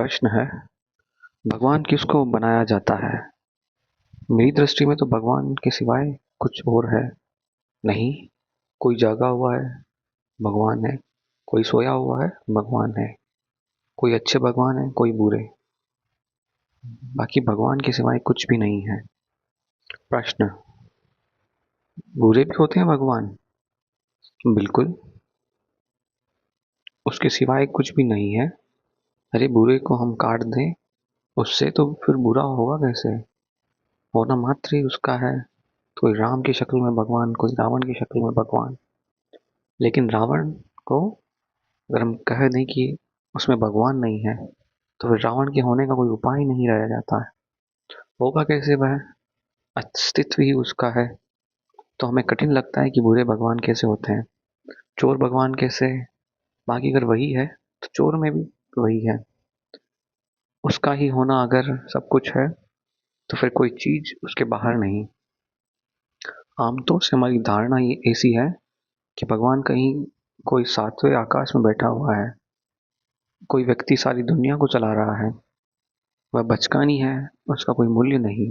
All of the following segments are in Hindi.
प्रश्न है, भगवान किसको बनाया जाता है? मेरी दृष्टि में तो भगवान के सिवाय कुछ और है नहीं। कोई जागा हुआ है, भगवान है। कोई सोया हुआ है, भगवान है। कोई अच्छे भगवान है, कोई बुरे। बाकी भगवान के सिवाय कुछ भी नहीं है। प्रश्न, बुरे भी होते हैं भगवान? बिल्कुल। उसके सिवाय कुछ भी नहीं है। अरे बुरे को हम काट दें, उससे तो फिर बुरा होगा कैसे? होना मात्र ही उसका है। कोई राम की शक्ल में भगवान, कोई रावण की शक्ल में भगवान। लेकिन रावण को अगर हम कह दें कि उसमें भगवान नहीं है, तो फिर रावण के होने का कोई उपाय ही नहीं रह जाता है। होगा कैसे वह? अस्तित्व ही उसका है। तो हमें कठिन लगता है कि बुरे भगवान कैसे होते हैं, चोर भगवान कैसे? बाकी अगर वही है तो चोर में भी वही है। उसका ही होना अगर सब कुछ है, तो फिर कोई चीज उसके बाहर नहीं। आमतौर से हमारी धारणा ये ऐसी है कि भगवान कहीं कोई सातवें आकाश में बैठा हुआ है। कोई व्यक्ति सारी दुनिया को चला रहा है। वह बचकानी है, उसका कोई मूल्य नहीं।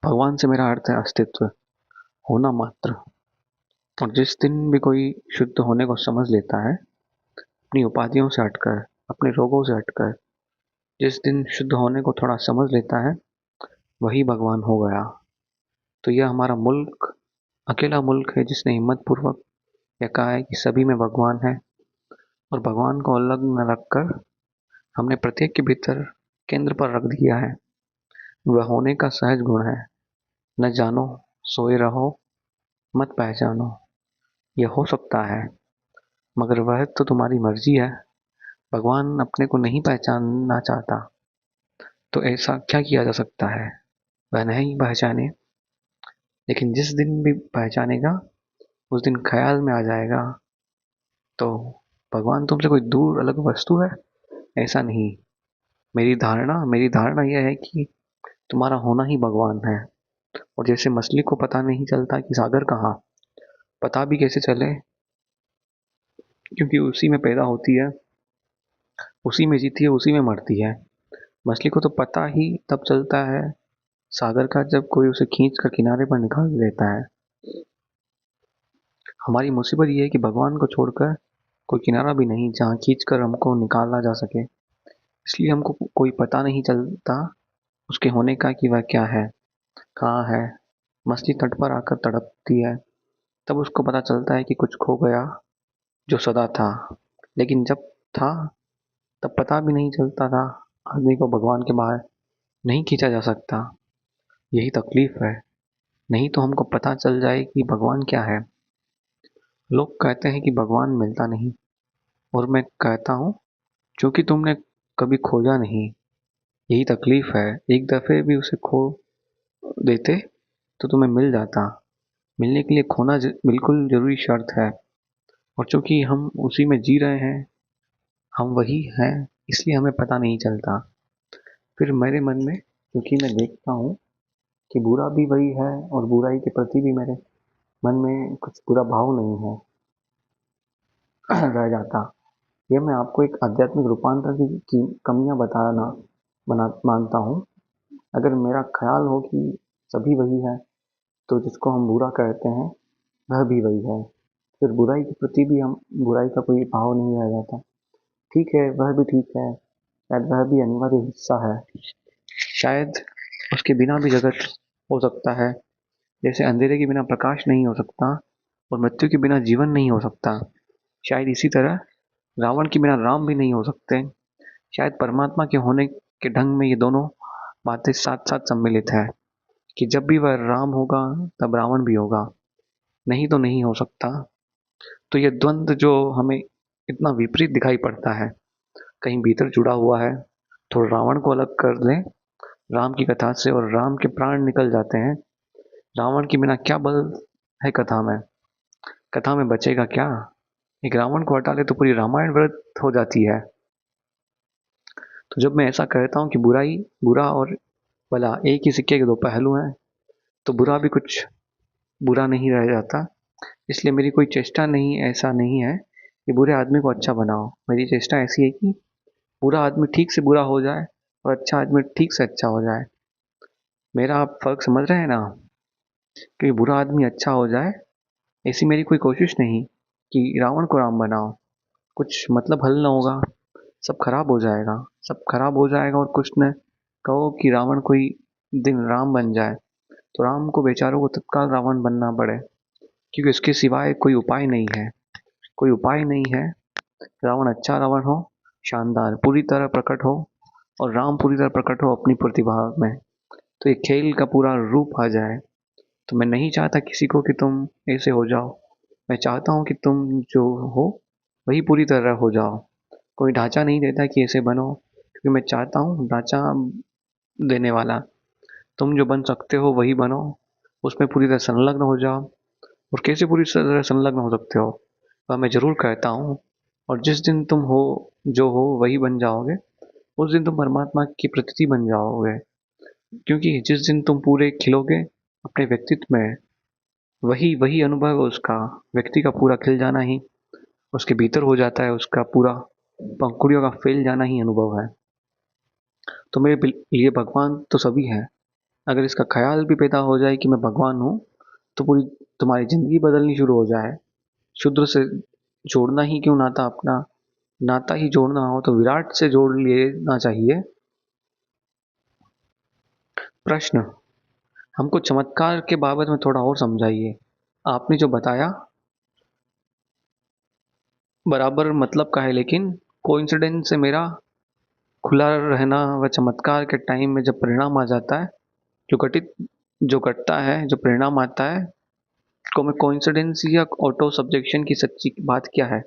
भगवान से मेरा अर्थ है अस्तित्व, होना मात्र। और जिस दिन भी कोई शुद्ध होने को समझ लेता है, अपनी उपाधियों से हटकर, अपने रोगों से हटकर, जिस दिन शुद्ध होने को थोड़ा समझ लेता है, वही भगवान हो गया। तो यह हमारा मुल्क अकेला मुल्क है जिसने हिम्मत पूर्वक यह कहा है कि सभी में भगवान है। और भगवान को अलग न रखकर हमने प्रत्येक के भीतर केंद्र पर रख दिया है। वह होने का सहज गुण है। न जानो, सोए रहो, मत पहचानो। यह हो सकता है, मगर वह तो तुम्हारी मर्जी है। भगवान अपने को नहीं पहचानना चाहता, तो ऐसा क्या किया जा सकता है? वह नहीं पहचाने। लेकिन जिस दिन भी पहचानेगा, उस दिन ख्याल में आ जाएगा तो भगवान तुमसे कोई दूर अलग वस्तु है, ऐसा नहीं। मेरी धारणा यह है कि तुम्हारा होना ही भगवान है। और जैसे मछली को पता नहीं चलता कि सागर कहाँ, पता भी कैसे चले, क्योंकि उसी में पैदा होती है, उसी में जीती है, उसी में मरती है। मछली को तो पता ही तब चलता है सागर का, जब कोई उसे खींच कर किनारे पर निकाल देता है। हमारी मुसीबत ये है कि भगवान को छोड़कर कोई किनारा भी नहीं जहाँ खींच कर हमको निकाला जा सके। इसलिए हमको कोई पता नहीं चलता उसके होने का कि वह क्या है, कहाँ है। मछली तट पर आकर तड़पती है, तब उसको पता चलता है कि कुछ खो गया जो सदा था। लेकिन जब था, तब पता भी नहीं चलता था। आदमी को भगवान के बाहर नहीं खींचा जा सकता। यही तकलीफ है। नहीं तो हमको पता चल जाए कि भगवान क्या है। लोग कहते हैं कि भगवान मिलता नहीं, और मैं कहता हूँ क्योंकि तुमने कभी खोजा नहीं। यही तकलीफ है। एक दफे भी उसे खो देते तो तुम्हें मिल जाता। मिलने के लिए खोना बिल्कुल जरूरी शर्त है। और चूंकि हम उसी में जी रहे हैं, हम वही हैं, इसलिए हमें पता नहीं चलता। फिर मेरे मन में, क्योंकि मैं देखता हूँ कि बुरा भी वही है और बुराई के प्रति भी मेरे मन में कुछ बुरा भाव नहीं है रह जाता। यह मैं आपको एक आध्यात्मिक रूपांतर की कमियां बताना बना मानता हूँ। अगर मेरा ख्याल हो कि सभी वही है, तो जिसको हम बुरा कहते हैं वह भी वही है। फिर बुराई के प्रति भी हम बुराई का कोई भाव नहीं रह जाता। ठीक है, वह भी ठीक है, शायद वह भी अनिवार्य हिस्सा है। शायद उसके बिना भी जगत हो सकता है। जैसे अंधेरे के बिना प्रकाश नहीं हो सकता और मृत्यु के बिना जीवन नहीं हो सकता। शायद इसी तरह रावण के बिना राम भी नहीं हो सकते। शायद परमात्मा के होने के ढंग में ये दोनों बातें साथ साथ सम्मिलित है कि जब भी वह राम होगा, तब रावण भी होगा। नहीं तो नहीं हो सकता। तो ये द्वंद्व जो हमें इतना विपरीत दिखाई पड़ता है, कहीं भीतर जुड़ा हुआ है। तो रावण को अलग कर लें राम की कथा से, और राम के प्राण निकल जाते हैं। रावण के बिना क्या बल है कथा में? कथा में बचेगा क्या? एक रावण को हटा ले तो पूरी रामायण व्यर्थ हो जाती है। तो जब मैं ऐसा कहता हूँ कि बुरा और भला एक ही सिक्के के दो पहलू हैं, तो बुरा भी कुछ बुरा नहीं रह जाता। इसलिए मेरी कोई चेष्टा नहीं, ऐसा नहीं है कि बुरे आदमी को अच्छा बनाओ। मेरी चेष्टा ऐसी है कि बुरा आदमी ठीक से बुरा हो जाए और अच्छा आदमी ठीक से अच्छा हो जाए। मेरा आप फ़र्क समझ रहे हैं ना? कि बुरा आदमी अच्छा हो जाए, ऐसी मेरी कोई कोशिश नहीं कि रावण को राम बनाओ। कुछ मतलब हल ना होगा, सब खराब हो जाएगा। सब खराब हो जाएगा और कुछ न कहो कि रावण कोई दिन राम बन जाए, तो राम को बेचारों को तत्काल रावण बनना पड़े, क्योंकि उसके सिवाय कोई उपाय नहीं है। कोई उपाय नहीं है। रावण अच्छा रावण हो, शानदार पूरी तरह प्रकट हो, और राम पूरी तरह प्रकट हो अपनी प्रतिभा में, तो ये खेल का पूरा रूप आ जाए। तो मैं नहीं चाहता किसी को कि तुम ऐसे हो जाओ। मैं चाहता हूँ कि तुम जो हो वही पूरी तरह हो जाओ। कोई ढाँचा नहीं देता कि ऐसे बनो, क्योंकि मैं चाहता हूँ ढाँचा देने वाला। तुम जो बन सकते हो वही बनो, उसमें पूरी तरह संलग्न हो जाओ। और कैसे पूरी तरह संलग्न हो सकते हो वह मैं ज़रूर कहता हूँ। और जिस दिन तुम हो जो हो वही बन जाओगे, उस दिन तुम परमात्मा की प्रतीति बन जाओगे। क्योंकि जिस दिन तुम पूरे खिलोगे अपने व्यक्तित्व में, वही वही अनुभव है उसका। व्यक्ति का पूरा खिल जाना ही उसके भीतर हो जाता है, उसका पूरा पंखुड़ियों का फैल जाना ही अनुभव है। तो मेरे लिए भगवान तो सभी है। अगर इसका ख्याल भी पैदा हो जाए कि मैं भगवान हूँ, तो पूरी तुम्हारी ज़िंदगी बदलनी शुरू हो जाए। शूद्र से जोड़ना ही क्यों नाता अपना, नाता ही जोड़ना हो तो विराट से जोड़ लेना चाहिए। प्रश्न, हमको चमत्कार के बाबत में थोड़ा और समझाइए। आपने जो बताया बराबर मतलब का है, लेकिन कोइंसिडेंस से मेरा खुला रहना व चमत्कार के टाइम में जब परिणाम आ जाता है, जो घटता है, जो परिणाम आता है, को मैं कोइंसिडेंस या ऑटो सब्जेक्शन की सच्ची बात क्या है?